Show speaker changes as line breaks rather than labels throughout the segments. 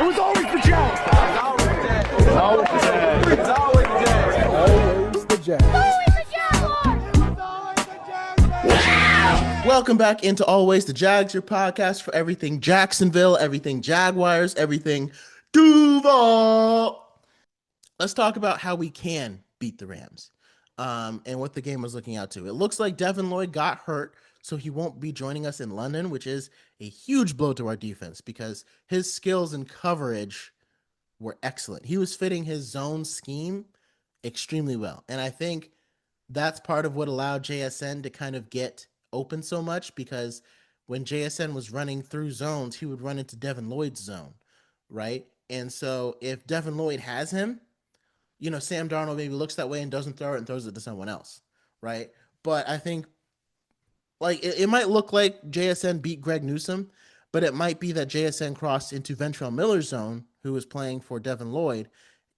It was always the Jags.
It's always the Jags. It's always the Jags.
Always the Jags.
Welcome back into Always the Jags, your podcast for everything Jacksonville, everything Jaguars, everything Duval. Let's talk about how we can beat the Rams and what the game was looking out to. It looks like Devin Lloyd got hurt, so he won't be joining us in London, which is a huge blow to our defense because his skills and coverage were excellent. He was fitting his zone scheme extremely well. And I think that's part of what allowed JSN to kind of get open so much, because when JSN was running through zones, he would run into Devin Lloyd's zone, right? And so if Devin Lloyd has him, you know, Sam Darnold maybe looks that way and doesn't throw it and throws it to someone else, right? But I think like it might look like JSN beat Greg Newsome, but it might be that JSN crossed into Ventrell Miller's zone, who was playing for Devin Lloyd,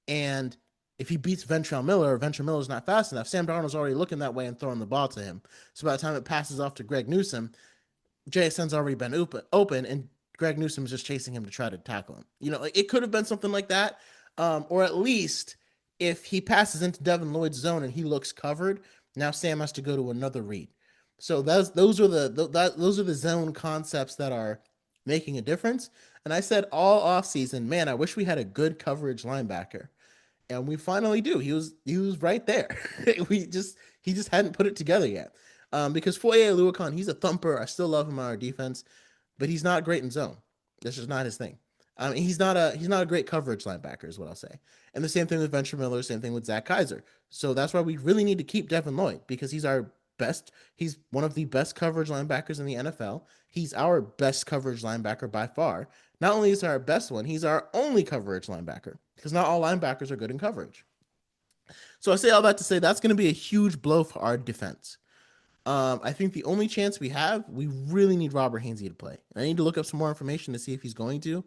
and if he beats Ventrell Miller's not fast enough, Sam Darnold's already looking that way and throwing the ball to him. So by the time it passes off to Greg Newsome, JSN's already been open, and Greg Newsome's just chasing him to try to tackle him. You know, like it could have been something like that, or at least if he passes into Devin Lloyd's zone and he looks covered, now Sam has to go to another read. So those are the zone concepts that are making a difference. And I said all offseason, man, I wish we had a good coverage linebacker. And we finally do. He was right there. He just hadn't put it together yet. Because Foye Oluokun, he's a thumper. I still love him on our defense, but he's not great in zone. That's just not his thing. He's not a great coverage linebacker, is what I'll say. And the same thing with Venture Miller, same thing with Zach Kaiser. So that's why we really need to keep Devin Lloyd, because he's one of the best coverage linebackers in the NFL. He's our best coverage linebacker by far. Not only is he our best one, he's our only coverage linebacker, because not all linebackers are good in coverage. So I say all that to say that's going to be a huge blow for our defense. I think the only chance we really need Robert Hainsey to play. I need to look up some more information to see if he's going to,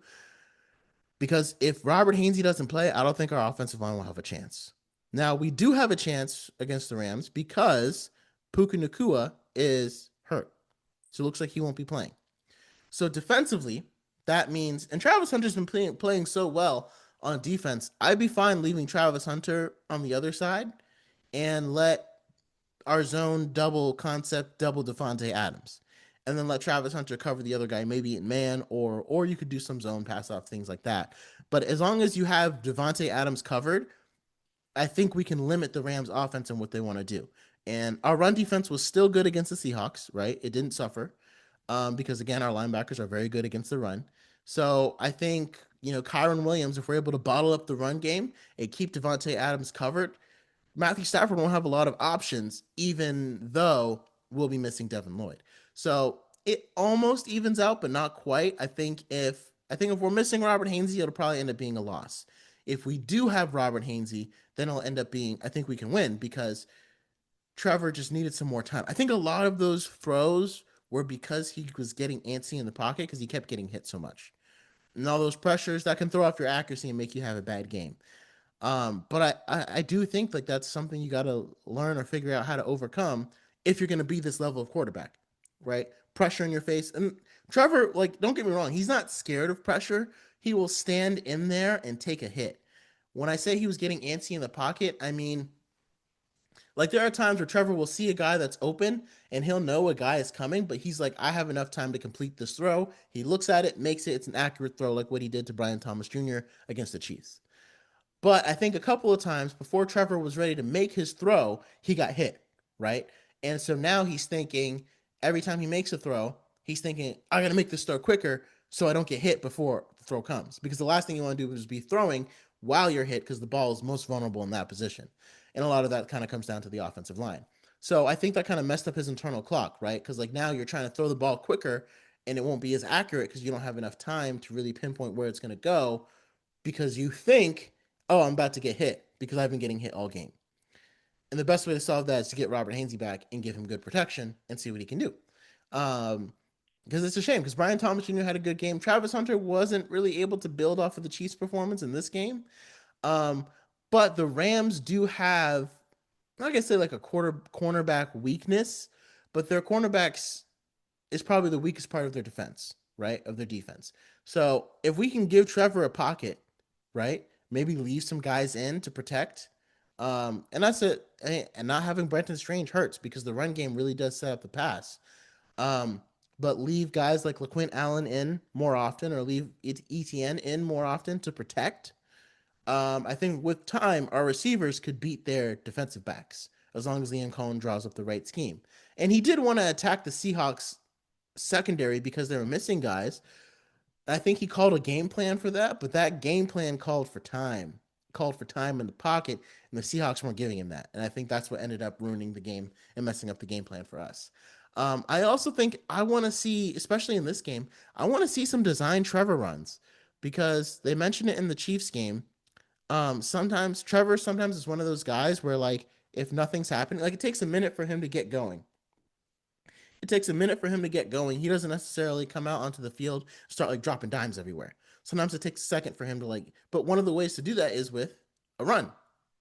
because if Robert Hainsey doesn't play, I don't think our offensive line will have a chance. Now, we do have a chance against the Rams because Puka Nacua is hurt. So it looks like he won't be playing. So defensively, that means, and Travis Hunter's been playing so well on defense, I'd be fine leaving Travis Hunter on the other side and let our zone double Devontae Adams. And then let Travis Hunter cover the other guy, maybe in man, or you could do some zone pass off, things like that. But as long as you have Devontae Adams covered, I think we can limit the Rams offense and what they want to do. And our run defense was still good against the Seahawks, right? It didn't suffer because, again, our linebackers are very good against the run. So I think, you know, Kyron Williams, if we're able to bottle up the run game and keep Devontae Adams covered, Matthew Stafford won't have a lot of options, even though we'll be missing Devin Lloyd. So it almost evens out, but not quite. I think if we're missing Robert Hainsey, it'll probably end up being a loss. If we do have Robert Hainsey, then it'll end up being, I think we can win, because Trevor just needed some more time. I think a lot of those throws were because he was getting antsy in the pocket because he kept getting hit so much. And all those pressures, that can throw off your accuracy and make you have a bad game. But I do think like that's something you got to learn or figure out how to overcome if you're going to be this level of quarterback, right? Pressure in your face. And Trevor, like, don't get me wrong, he's not scared of pressure. He will stand in there and take a hit. When I say he was getting antsy in the pocket, I mean, like, there are times where Trevor will see a guy that's open and he'll know a guy is coming, but he's like, I have enough time to complete this throw. He looks at it, makes it. It's an accurate throw, like what he did to Brian Thomas Jr. against the Chiefs. But I think a couple of times before Trevor was ready to make his throw, he got hit, right? And so now he's thinking, every time he makes a throw, he's thinking, I got to make this throw quicker so I don't get hit before the throw comes. Because the last thing you want to do is be throwing while you're hit, because the ball is most vulnerable in that position. And a lot of that kind of comes down to the offensive line. So I think that kind of messed up his internal clock, right? Because like now you're trying to throw the ball quicker and it won't be as accurate because you don't have enough time to really pinpoint where it's going to go, because you think, oh, I'm about to get hit because I've been getting hit all game. And the best way to solve that is to get Robert Hainsey back and give him good protection and see what he can do. Because it's a shame, because Brian Thomas Jr. had a good game. Travis Hunter wasn't really able to build off of the Chiefs' performance in this game. But the Rams do have, I'm not going to say like a cornerback weakness, but their cornerbacks is probably the weakest part of their defense, right? Of their defense. So if we can give Trevor a pocket, right? Maybe leave some guys in to protect. And that's it. And not having Brenton Strange hurts because the run game really does set up the pass. Um, but leave guys like LaQuint Allen in more often, or leave ETN in more often to protect. I think with time, our receivers could beat their defensive backs as long as Liam Coen draws up the right scheme. And he did want to attack the Seahawks secondary because they were missing guys. I think he called a game plan for that, but that game plan called for time in the pocket, and the Seahawks weren't giving him that. And I think that's what ended up ruining the game and messing up the game plan for us. I also think I want to see, especially in this game, I want to see some design Trevor runs because they mentioned it in the Chiefs game. Sometimes Trevor is one of those guys where like if nothing's happening, like it takes a minute for him to get going. It takes a minute for him to get going. He doesn't necessarily come out onto the field, start like dropping dimes everywhere. Sometimes it takes a second for him to like, but one of the ways to do that is with a run.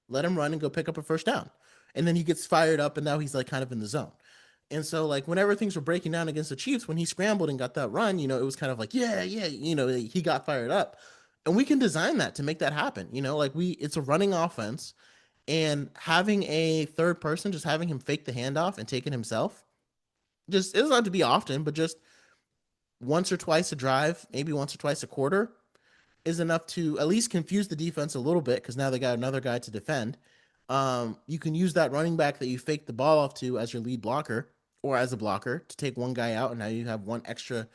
Let him run and go pick up a first down. And then he gets fired up and now he's like kind of in the zone. And so like whenever things were breaking down against the Chiefs, when he scrambled and got that run, it was kind of like, yeah, he got fired up. And we can design that to make that happen. Like it's a running offense, and having a third person, just having him fake the handoff and take it himself, just it doesn't have to be often, but just once or twice a drive, maybe once or twice a quarter, is enough to at least confuse the defense a little bit because now they got another guy to defend. You can use that running back that you fake the ball off to as your lead blocker or as a blocker to take one guy out, and now you have one extra.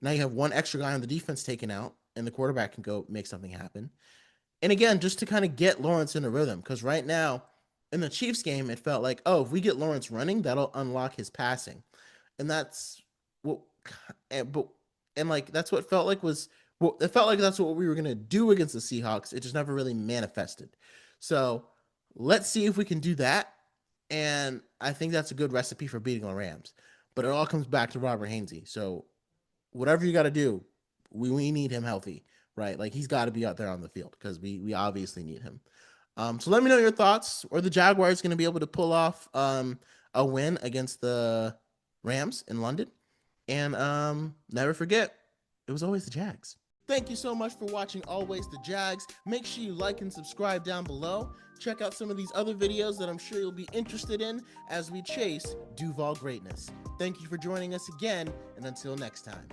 Now you have one extra guy on the defense taken out, and the quarterback can go make something happen. And again, just to kind of get Lawrence in a rhythm, because right now in the Chiefs game, it felt like, oh, if we get Lawrence running, that'll unlock his passing. And that's what, and like that's what felt like was well, it felt like that's what we were gonna do against the Seahawks. It just never really manifested. So let's see if we can do that. And I think that's a good recipe for beating the Rams. But it all comes back to Robert Hainsey. So whatever you got to do, we need him healthy, right? Like he's got to be out there on the field because we obviously need him. So let me know your thoughts. Are the Jaguars going to be able to pull off a win against the Rams in London? And never forget, it was always the Jags. Thank you so much for watching Always the Jags. Make sure you like and subscribe down below. Check out some of these other videos that I'm sure you'll be interested in as we chase Duval greatness. Thank you for joining us again, and until next time.